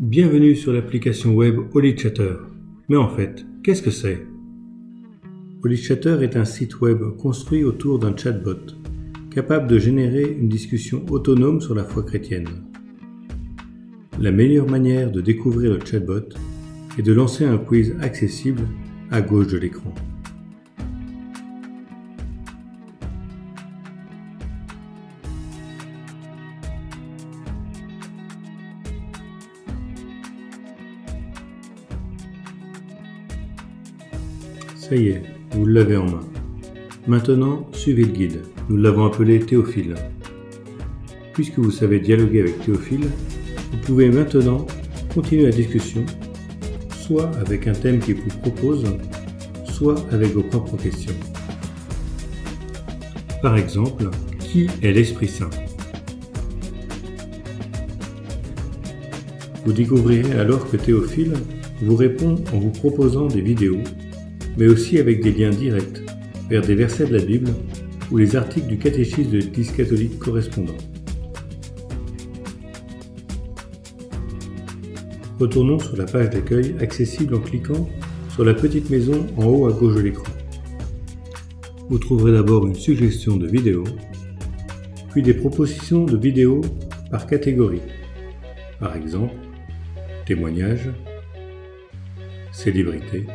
Bienvenue sur l'application web HolyChatter. Mais en fait, qu'est-ce que c'est? HolyChatter est un site web construit autour d'un chatbot, capable de générer une discussion autonome sur la foi chrétienne. La meilleure manière de découvrir le chatbot est de lancer un quiz accessible à gauche de l'écran. Ça y est, vous l'avez en main. Maintenant, suivez le guide. Nous l'avons appelé Théophile. Puisque vous savez dialoguer avec Théophile, vous pouvez maintenant continuer la discussion, soit avec un thème qu'il vous propose, soit avec vos propres questions. Par exemple, qui est l'Esprit Saint? Vous découvrirez alors que Théophile vous répond en vous proposant des vidéos, mais aussi avec des liens directs vers des versets de la Bible ou les articles du catéchisme de l'Église catholique correspondants. Retournons sur la page d'accueil accessible en cliquant sur la petite maison en haut à gauche de l'écran. Vous trouverez d'abord une suggestion de vidéos, puis des propositions de vidéos par catégorie. Par exemple, témoignages, célébrités.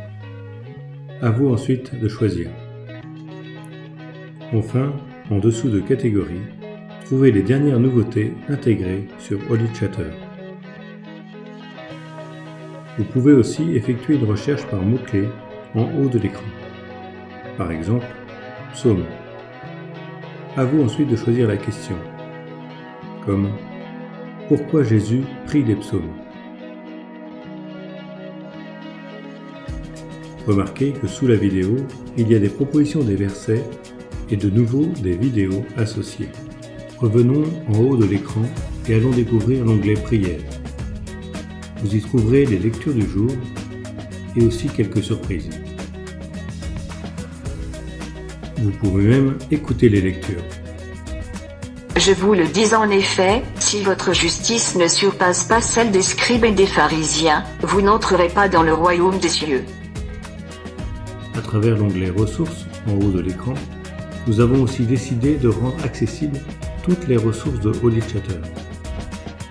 À vous ensuite de choisir. Enfin, en dessous de catégories, trouvez les dernières nouveautés intégrées sur HolyChatter. Vous pouvez aussi effectuer une recherche par mots-clés en haut de l'écran. Par exemple, psaume. À vous ensuite de choisir la question, comme « Pourquoi Jésus prie les psaumes ?» Remarquez que sous la vidéo, il y a des propositions des versets et de nouveau des vidéos associées. Revenons en haut de l'écran et allons découvrir l'onglet Prières. Vous y trouverez les lectures du jour et aussi quelques surprises. Vous pouvez même écouter les lectures. Je vous le dis en effet, si votre justice ne surpasse pas celle des scribes et des pharisiens, vous n'entrerez pas dans le royaume des cieux. À travers l'onglet Ressources en haut de l'écran, nous avons aussi décidé de rendre accessibles toutes les ressources de HolyChatter.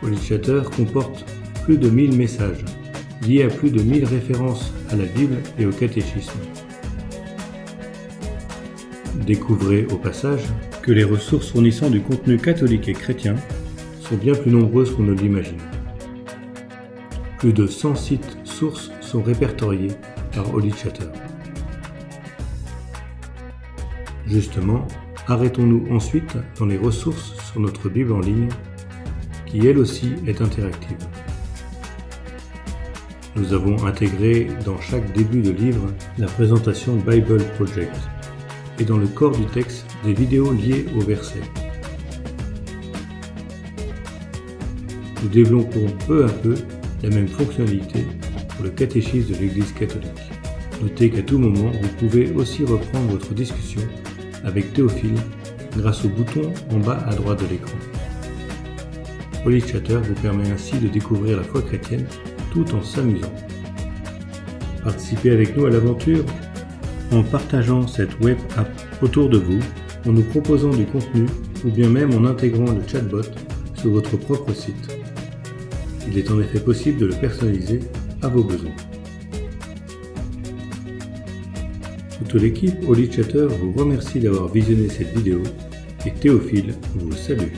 HolyChatter comporte plus de 1000 messages, liés à plus de 1000 références à la Bible et au catéchisme. Découvrez au passage que les ressources fournissant du contenu catholique et chrétien sont bien plus nombreuses qu'on ne l'imagine. Plus de 100 sites sources sont répertoriés par HolyChatter. Justement, arrêtons-nous ensuite dans les ressources sur notre Bible en ligne, qui elle aussi est interactive. Nous avons intégré dans chaque début de livre la présentation Bible Project et dans le corps du texte des vidéos liées au verset. Nous développons peu à peu la même fonctionnalité pour le catéchisme de l'Église catholique. Notez qu'à tout moment, vous pouvez aussi reprendre votre discussion avec Théophile grâce au bouton en bas à droite de l'écran. HolyChatter vous permet ainsi de découvrir la foi chrétienne tout en s'amusant. Participez avec nous à l'aventure en partageant cette web app autour de vous, en nous proposant du contenu ou bien même en intégrant le chatbot sur votre propre site. Il est en effet possible de le personnaliser à vos besoins. Toute l'équipe HolyChatter vous remercie d'avoir visionné cette vidéo et Théophile vous salue.